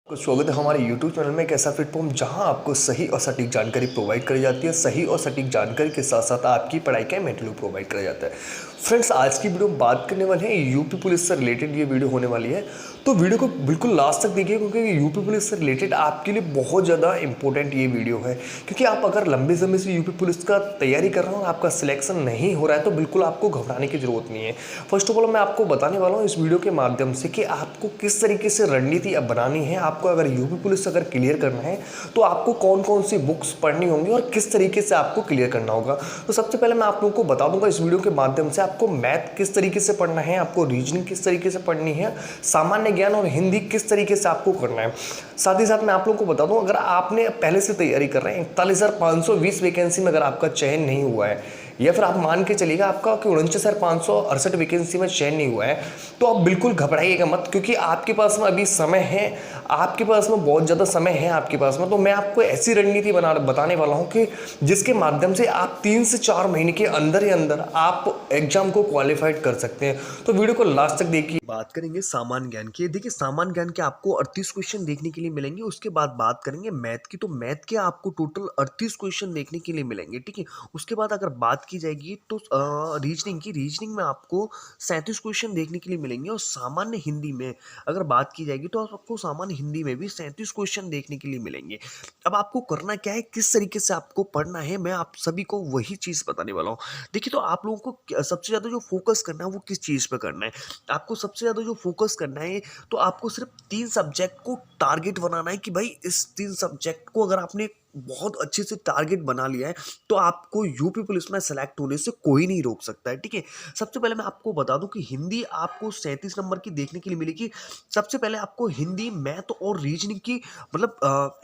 स्वागत है हमारे YouTube चैनल में। एक ऐसा प्लेटफॉर्म जहां आपको सही और सटीक जानकारी प्रोवाइड करी जाती है। सही और सटीक जानकारी के साथ साथ आपकी पढ़ाई का मेटेरियल प्रोवाइड करा जाता है। फ्रेंड्स, आज की वीडियो में बात करने वाले हैं यूपी पुलिस से रिलेटेड। ये वीडियो होने वाली है, तो वीडियो को बिल्कुल लास्ट तक देखिए, क्योंकि यूपी पुलिस से रिलेटेड आपके लिए बहुत ज़्यादा इंपॉर्टेंट ये वीडियो है। क्योंकि आप अगर लंबे समय से यूपी पुलिस का तैयारी कर रहे हो और आपका सिलेक्शन नहीं हो रहा है, तो बिल्कुल आपको घबराने की जरूरत नहीं है। फर्स्ट ऑफ ऑल मैं आपको बताने वाला हूँ इस वीडियो के माध्यम से कि आपको किस तरीके से रणनीति अब बनानी है। आपको अगर यूपी पुलिस अगर क्लियर करना है तो आपको कौन कौन सी बुक्स पढ़नी होंगी और किस तरीके से आपको क्लियर करना होगा। तो सबसे पहले मैं आप लोगों को बता दूंगा इस वीडियो के माध्यम से आपको मैथ किस तरीके से पढ़ना है, आपको रीजनिंग किस तरीके से पढ़नी है, सामान्य ज्ञान और हिंदी किस तरीके से आपको करना है। साथ ही साथ मैं आप लोगों को बता दूं, अगर आपने पहले से तैयारी कर रहे हैं 41,520 वैकेंसी में अगर आपका चयन नहीं हुआ है, या फिर आप मान के चलिएगा आपका कि 49,568 वैकेंसी में चयन नहीं हुआ है, तो आप बिल्कुल घबराइएगा मत, क्योंकि आपके पास में अभी समय है। आपके पास में बहुत ज़्यादा समय है आपके पास में। तो मैं आपको ऐसी रणनीति बताने वाला हूं कि जिसके माध्यम से आप 3 से 4 महीने के अंदर ही अंदर आप एग्जाम को क्वालिफाइड कर सकते हैं। तो वीडियो को लास्ट तक देखिए। बात करेंगे सामान्य ज्ञान की। देखिए, सामान्य ज्ञान के आपको 38 क्वेश्चन देखने के लिए मिलेंगे। उसके बाद बात करेंगे मैथ की, तो मैथ के आपको टोटल 38 क्वेश्चन देखने के लिए मिलेंगे, ठीक है। उसके बाद अगर बात की जाएगी तो रीजनिंग में आपको 37 क्वेश्चन देखने के लिए मिलेंगे। और सामान्य हिंदी में अगर बात की जाएगी तो आपको सामान्य हिंदी में भी 37 क्वेश्चन देखने के लिए मिलेंगे। अब आपको करना क्या है, किस तरीके से आपको पढ़ना है, मैं आप सभी को वही चीज़ बताने वाला हूँ। देखिए, तो आप लोगों को सबसे ज़्यादा जो फोकस करना है वो किस चीज़ पे करना है। आपको सबसे ज़्यादा जो फोकस करना है, तो आपको सिर्फ 3 सब्जेक्ट को टारगेट बनाना है कि भाई इस 3 सब्जेक्ट को अगर आपने बहुत अच्छे से टारगेट बना लिया है तो आपको यूपी पुलिस में सेलेक्ट होने से कोई नहीं रोक सकता है, ठीक है। सबसे पहले मैं आपको बता दूं कि हिंदी आपको 37 नंबर की देखने के लिए मिलेगी। सबसे पहले आपको हिंदी मैथ और रीजनिंग की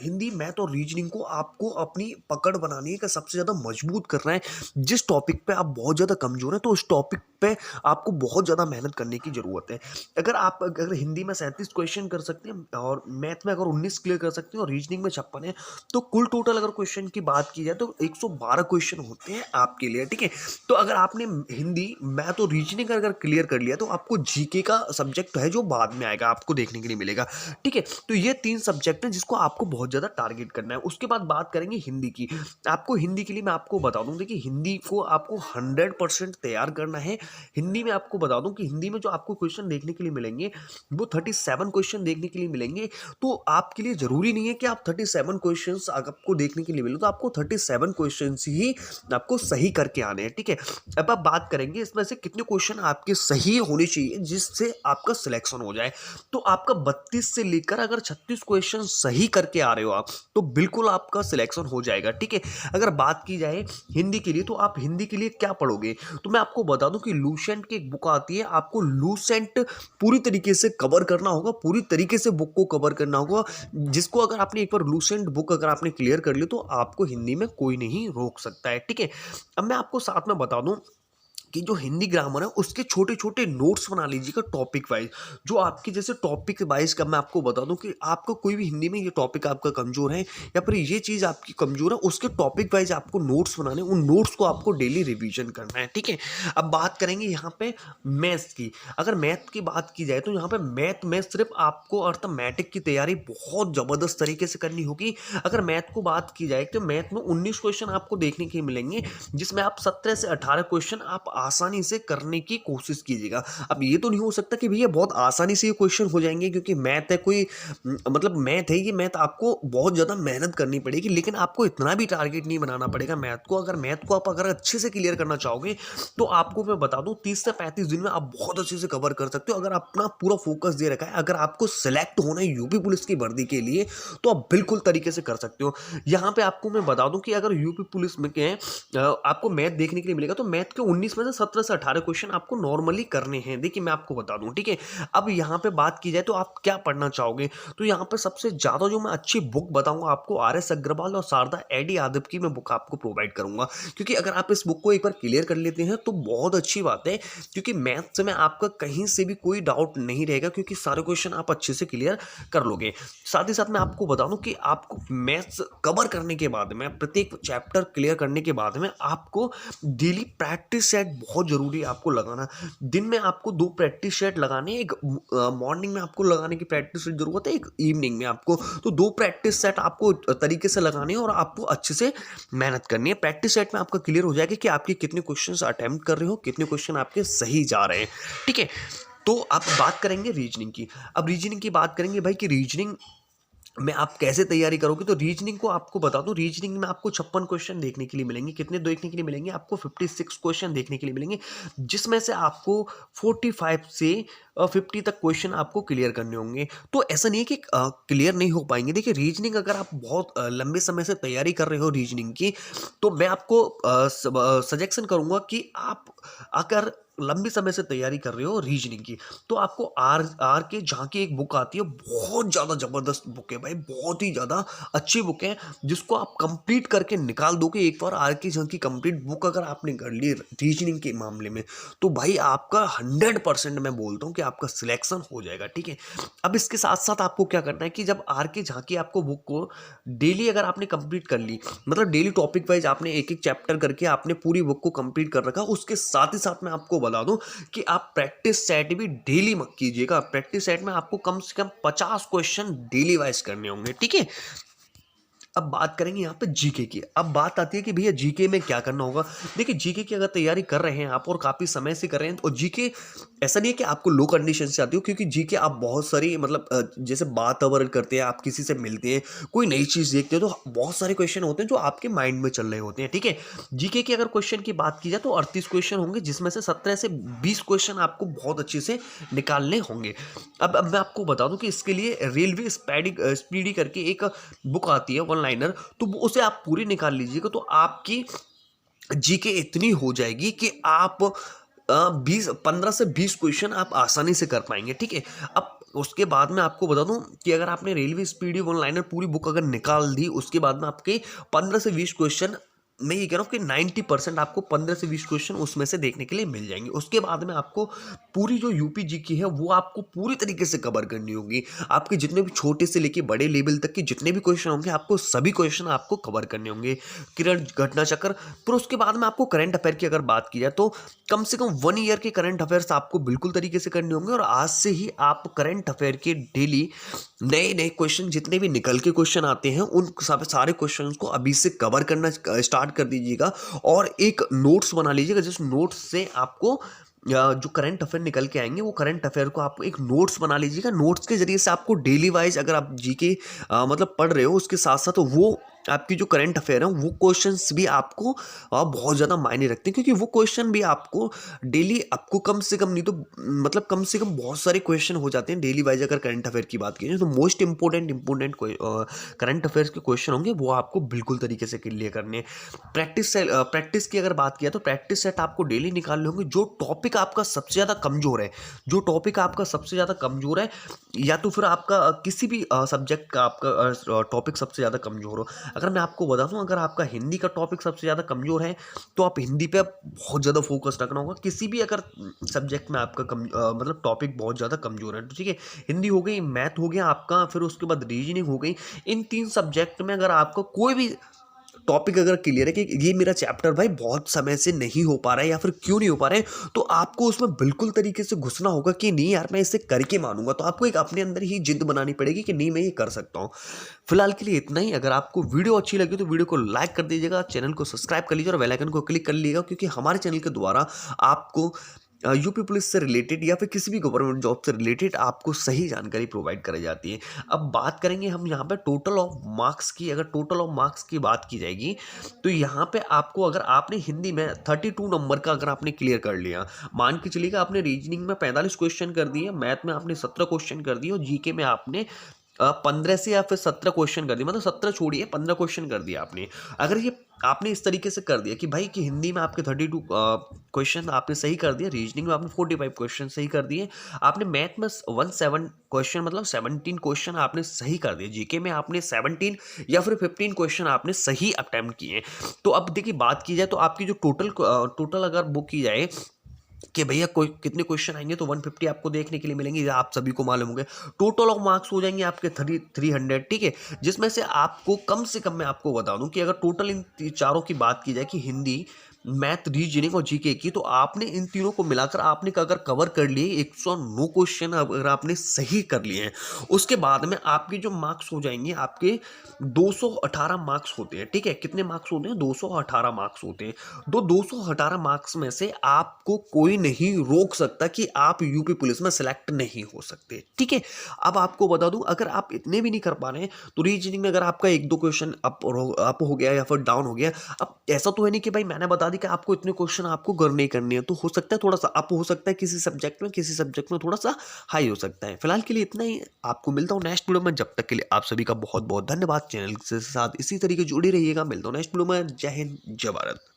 हिंदी मैथ और रीजनिंग को आपको अपनी पकड़ बनानी है, कि सबसे ज़्यादा मजबूत करना है। जिस टॉपिक पे आप बहुत ज़्यादा कमजोर हैं तो उस टॉपिक पे आपको बहुत ज़्यादा मेहनत करने की ज़रूरत है। अगर हिंदी में 37 क्वेश्चन कर सकते हैं और मैथ में अगर 19 क्लियर कर सकते हैं और रीजनिंग में 56 है, तो कुल टोटल अगर क्वेश्चन की बात की जाए तो 112 क्वेश्चन होते हैं आपके लिए, ठीक है। तो अगर आपने हिंदी मैथ और रीजनिंग अगर क्लियर कर लिया तो आपको जीके का सब्जेक्ट है जो बाद में आएगा, आपको देखने के लिए मिलेगा, ठीक है। तो ये 3 सब्जेक्ट हैं जिसको आपको बहुत ज़्यादा टारगेट करना है। उसके बाद बात करेंगे हिंदी की। आपको हिंदी के लिए मैं आपको बता दूं, देखिए हिंदी को आपको 100% तैयार करना है। हिंदी में आपको बता दूं कि हिंदी में जो आपको क्वेश्चन देखने के लिए मिलेंगे वो 37 क्वेश्चन देखने के लिए मिलेंगे। तो आपके लिए जरूरी नहीं है कि आप 37 क्वेश्चंस आपको देखने के लिए मिले, तो आपको 37 क्वेश्चंस ही आपको सही करके आने हैं, ठीक है। अब आप बात करेंगे इसमें से कितने क्वेश्चन आपके सही होने चाहिए जिससे आपका सिलेक्शन हो जाए। तो आपका 32 से लेकर अगर 36 क्वेश्चन सही करके आ रहे हो आप, तो बिल्कुल आपका सिलेक्शन हो जाएगा, ठीक है। अगर बात की जाए हिंदी के लिए, तो आप हिंदी के लिए क्या पढ़ोगे, तो मैं आपको बता दूं कि लूसेंट की एक बुक आती है, आपको लूसेंट पूरी तरीके से कवर करना होगा, पूरी तरीके से बुक को कवर करना होगा। जिसको अगर आपने एक बार लूसेंट बुक अगर आपने क्लियर कर ली तो आपको हिंदी में कोई नहीं रोक सकता है, ठीक है। अब मैं आपको साथ में बता दूं कि जो हिंदी ग्रामर है उसके छोटे छोटे नोट्स बना लीजिएगा टॉपिक वाइज। जो आपके जैसे टॉपिक वाइज का मैं आपको बता दूं कि आपका कोई भी हिंदी में ये टॉपिक आपका कमजोर है या फिर ये चीज़ आपकी कमजोर है, उसके टॉपिक वाइज आपको नोट्स बनाने, उन नोट्स को आपको डेली रिवीजन करना है, ठीक है। अब बात करेंगे यहाँ पे मैथ्स की। अगर मैथ की बात की जाए तो यहाँ पे मैथ में सिर्फ आपको अर्थमेटिक की तैयारी बहुत ज़बरदस्त तरीके से करनी होगी। अगर मैथ को बात की जाए तो मैथ में 19 क्वेश्चन आपको देखने के मिलेंगे, जिसमें आप 17 से 18 क्वेश्चन आप आसानी से करने की कोशिश कीजिएगा। अब ये तो नहीं हो सकता कि भैया बहुत आसानी से ये क्वेश्चन हो जाएंगे, क्योंकि मैथ है, कोई मतलब मैथ है, ये मैथ आपको बहुत ज़्यादा मेहनत करनी पड़ेगी। लेकिन आपको इतना भी टारगेट नहीं बनाना पड़ेगा मैथ को। अगर मैथ को आप अगर अच्छे से क्लियर करना चाहोगे तो आपको मैं बता दूं 30 से 35 दिन में आप बहुत अच्छे से कवर कर सकते हो। अगर अपना पूरा फोकस दे रखा है, अगर आपको सिलेक्ट होना है यूपी पुलिस की वर्दी के लिए, तो आप बिल्कुल तरीके से कर सकते हो। यहाँ पे आपको मैं बता दूं कि अगर यूपी पुलिस में के आपको मैथ देखने के लिए मिलेगा, तो मैथ के 19 में से 17 से 18 क्वेश्चन आपको नॉर्मली करने हैं। देखिए मैं आपको बता दूं, ठीक है। अब यहाँ पे बात की जाए तो आप क्या पढ़ना चाहोगे, तो यहाँ पे सबसे ज्यादा जो मैं अच्छी बुक बताऊंगा आपको, RS अग्रवाल और शारदा एडी यादव की मैं बुक आपको प्रोवाइड करूंगा। क्योंकि अगर आप इस बुक को एक बार क्लियर कर लेते हैं तो बहुत अच्छी बात है, क्योंकि मैथ में आपका कहीं से भी कोई डाउट नहीं रहेगा, क्योंकि सारे क्वेश्चन आप अच्छे से क्लियर कर लोगे। साथ ही साथ मैं आपको बता दूं कि आपको मैथ्स कवर करने के बाद में, प्रत्येक चैप्टर क्लियर करने के बाद में, आपको डेली प्रैक्टिस सेट बहुत ज़रूरी है आपको लगाना। दिन में आपको 2 प्रैक्टिस सेट लगाने, एक मॉर्निंग में आपको लगाने की प्रैक्टिस सेट ज़रूरत है, एक इवनिंग में आपको। तो 2 प्रैक्टिस सेट आपको तरीके से लगाने हैं और आपको अच्छे से मेहनत करनी है। प्रैक्टिस सेट में आपका क्लियर हो जाएगा कि आपके कितने क्वेश्चंस अटेम्प्ट कर रहे हो, कितने क्वेश्चन आपके सही जा रहे हैं, ठीक है। तो अब बात करेंगे रीजनिंग की। अब रीजनिंग की बात करेंगे भाई कि रीजनिंग में आप कैसे तैयारी करोगे। तो रीजनिंग को आपको बता दूं, रीजनिंग में आपको 56 क्वेश्चन देखने के लिए मिलेंगे। कितने देखने के लिए मिलेंगे? आपको 56 क्वेश्चन देखने के लिए मिलेंगे, जिसमें से आपको 45 से 50 तक क्वेश्चन आपको क्लियर करने होंगे। तो ऐसा नहीं है कि क्लियर नहीं हो पाएंगे। देखिए, रीजनिंग अगर आप बहुत लंबे समय से तैयारी कर रहे हो रीजनिंग की, तो मैं आपको सजेक्शन करूंगा कि आप अगर लंबी समय से तैयारी कर रहे हो रीजनिंग की, तो आपको आर के जहाँ की एक बुक आती है, बहुत ज़्यादा ज़बरदस्त बुक है भाई, बहुत ही ज़्यादा अच्छी बुक है, जिसको आप कंप्लीट करके निकाल दोगे एक बार। आर के जहाँ की कंप्लीट बुक अगर आपने कर ली रीजनिंग के मामले में, तो भाई आपका 100% मैं बोलता हूँ कि आपका सिलेक्शन हो जाएगा, ठीक है। अब इसके साथ साथ आपको क्या करना है कि जब आर के जहाँ की आपको बुक को डेली अगर आपने कंप्लीट कर ली, मतलब डेली टॉपिक वाइज आपने एक एक चैप्टर करके आपने पूरी बुक को कंप्लीट कर रखा, उसके साथ ही साथ मैं आपको बता दूं कि आप प्रैक्टिस सेट भी डेली मत कीजिएगा। प्रैक्टिस सेट में आपको कम से कम 50 क्वेश्चन डेली वाइज करने होंगे, ठीक है। अब बात करेंगे यहाँ पे जीके की। अब बात आती है कि भैया जीके में क्या करना होगा। देखिए, जीके की अगर तैयारी कर रहे हैं आप और काफ़ी समय से कर रहे हैं, तो जीके ऐसा नहीं है कि आपको लो कंडीशन से आती हो, क्योंकि जीके आप बहुत सारी मतलब जैसे बात अवर करते हैं, आप किसी से मिलते हैं, कोई नई चीज़ देखते हैं, तो बहुत सारे क्वेश्चन होते हैं जो आपके माइंड में चल रहे होते हैं, ठीक है। जीके की अगर क्वेश्चन की बात की जाए तो 38 क्वेश्चन होंगे, जिसमें से 17 से 20 क्वेश्चन आपको बहुत अच्छे से निकालने होंगे। अब मैं आपको बता दूं कि इसके लिए रेलवे स्पीडी करके एक बुक आती है वन लाइनर, तो उसे आप पूरी निकाल लीजिएगा, तो आपकी जीके इतनी हो जाएगी कि आप 15 से 20 क्वेश्चन आप आसानी से कर पाएंगे, ठीक है। अब उसके बाद में आपको बता दूं कि अगर आपने रेलवे स्पीडी वन लाइनर पूरी बुक अगर निकाल दी, उसके बाद में आपके 15 से 20 क्वेश्चन, मैं ये कह रहा हूँ कि 90% आपको 15 से 20 क्वेश्चन उसमें से देखने के लिए मिल जाएंगे। उसके बाद में आपको पूरी जो यूपी जीके है वो आपको पूरी तरीके से कवर करनी होगी। आपके जितने भी छोटे से लेके बड़े लेवल तक के जितने भी क्वेश्चन होंगे, आपको सभी क्वेश्चन आपको कवर करने होंगे। किरण घटना चक्र, फिर उसके बाद में आपको करंट अफेयर की अगर बात की जाए, तो कम से कम 1 ईयर के करंट अफेयर्स आपको बिल्कुल तरीके से करने होंगे। और आज से ही आप करंट अफेयर के डेली नए नए क्वेश्चन जितने भी निकल के क्वेश्चन आते हैं, उन सारे क्वेश्चन को अभी से कवर करना स्टार्ट कर दीजिएगा। और एक नोट्स बना लीजिएगा, जिस नोट्स से आपको जो करंट अफेयर निकल के आएंगे, वो करंट अफेयर को आप एक नोट्स बना लीजिएगा। नोट्स के जरिए से आपको डेली वाइज अगर आप जीके मतलब पढ़ रहे हो, उसके साथ साथ वो आपकी जो करंट अफेयर है वो क्वेश्चंस भी आपको बहुत ज़्यादा मायने रखते हैं, क्योंकि वो क्वेश्चन भी आपको डेली आपको कम से कम नहीं तो मतलब कम से कम बहुत सारे क्वेश्चन हो जाते हैं डेली वाइज। अगर करंट अफेयर की बात की तो मोस्ट इंपॉर्टेंट करंट अफेयर्स के क्वेश्चन होंगे, वो आपको बिल्कुल तरीके से क्लियर करने हैं। प्रैक्टिस की अगर बात किया तो प्रैक्टिस सेट आपको डेली निकालने होंगे। जो टॉपिक आपका सबसे ज़्यादा कमज़ोर है, जो टॉपिक आपका सबसे ज़्यादा कमज़ोर है, या तो फिर आपका किसी भी सब्जेक्ट का आपका टॉपिक सबसे ज़्यादा कमज़ोर हो। अगर मैं आपको बता दूं, अगर आपका हिंदी का टॉपिक सबसे ज़्यादा कमज़ोर है, तो आप हिंदी पे बहुत ज़्यादा फोकस रखना होगा। किसी भी अगर सब्जेक्ट में आपका मतलब टॉपिक बहुत ज़्यादा कमज़ोर है, तो ठीक है, हिंदी हो गई, मैथ हो गया आपका, फिर उसके बाद रीजनिंग हो गई। इन 3 सब्जेक्ट में अगर आपको कोई भी टॉपिक अगर क्लियर है कि ये मेरा चैप्टर भाई बहुत समय से नहीं हो पा रहा है, या फिर क्यों नहीं हो पा रहा है, तो आपको उसमें बिल्कुल तरीके से घुसना होगा कि नहीं यार, मैं इसे करके मानूंगा। तो आपको एक अपने अंदर ही जिद बनानी पड़ेगी कि नहीं, मैं ये कर सकता हूँ। फिलहाल के लिए इतना ही। अगर आपको वीडियो अच्छी लगी तो वीडियो को लाइक कर दीजिएगा, चैनल को सब्सक्राइब कर लीजिए और बेल आइकन को क्लिक कर लीजिएगा, क्योंकि हमारे चैनल के द्वारा आपको यूपी पुलिस से रिलेटेड या फिर किसी भी गवर्नमेंट जॉब से रिलेटेड आपको सही जानकारी प्रोवाइड कराई जाती है। अब बात करेंगे हम यहाँ पे टोटल ऑफ मार्क्स की। अगर टोटल ऑफ मार्क्स की बात की जाएगी, तो यहाँ पे आपको अगर आपने हिंदी में 32 नंबर का अगर आपने क्लियर कर लिया, मान के चलिएगा आपने रीजनिंग में 45 क्वेश्चन कर दिए, मैथ में आपने 17 क्वेश्चन कर दिए, और जीके में आपने 15 से या फिर 17 क्वेश्चन कर दिए, मतलब 17 छोड़िए 15 क्वेश्चन कर दिया आपने। अगर ये आपने इस तरीके से कर दिया कि भाई कि हिंदी में आपके 32 क्वेश्चन आपने सही कर दिया, रीजनिंग में आपने 45 क्वेश्चन सही कर दिए, आपने मैथ में 17 क्वेश्चन मतलब 17 क्वेश्चन आपने सही कर दिए, जीके में आपने 17 या फिर 15 क्वेश्चन आपने सही अटेम्प्ट किए। तो अब देखिए, बात की जाए तो आपकी जो टोटल अगर बुक की जाए कि भैया कोई कितने क्वेश्चन आएंगे, तो 150 आपको देखने के लिए मिलेंगे, आप सभी को मालूम होंगे। टोटल ऑफ मार्क्स हो जाएंगे आपके 300, ठीक है, जिसमें से आपको कम से कम मैं आपको बता दूं कि अगर टोटल इन चारों की बात की जाए कि हिंदी, मैथ, रीजनिंग और जीके की, तो आपने इन तीनों को मिलाकर आपने अगर कवर कर लिए 109 क्वेश्चन अगर आपने सही कर लिए हैं, उसके बाद में आपके जो मार्क्स हो जाएंगे, आपके 218 मार्क्स होते हैं। ठीक है, कितने मार्क्स होते हैं? 218 मार्क्स होते हैं। तो 218 मार्क्स में से आपको कोई नहीं रोक सकता कि आप यूपी पुलिस में सेलेक्ट नहीं हो सकते। ठीक है, अब आपको बता दूं, अगर आप इतने भी नहीं कर पा रहे हैं तो रीजनिंग में अगर आपका एक दो क्वेश्चन अप हो गया या फिर डाउन हो गया, अब ऐसा तो है नहीं कि भाई मैंने बता दी कि आपको इतने क्वेश्चन आपको करने ही करने हैं, तो हो सकता है थोड़ा सा अप हो सकता है किसी सब्जेक्ट में थोड़ा सा हाई हो सकता है। फिलहाल के लिए इतना ही, आपको मिलता हूँ नेक्स्ट वीडियो में। जब तक के लिए आप सभी का बहुत बहुत धन्यवाद। चैनल के साथ इसी तरीके जुड़े रहिएगा। मिलता हूँ नेक्स्ट वीडियो में। जय हिंद, जय भारत।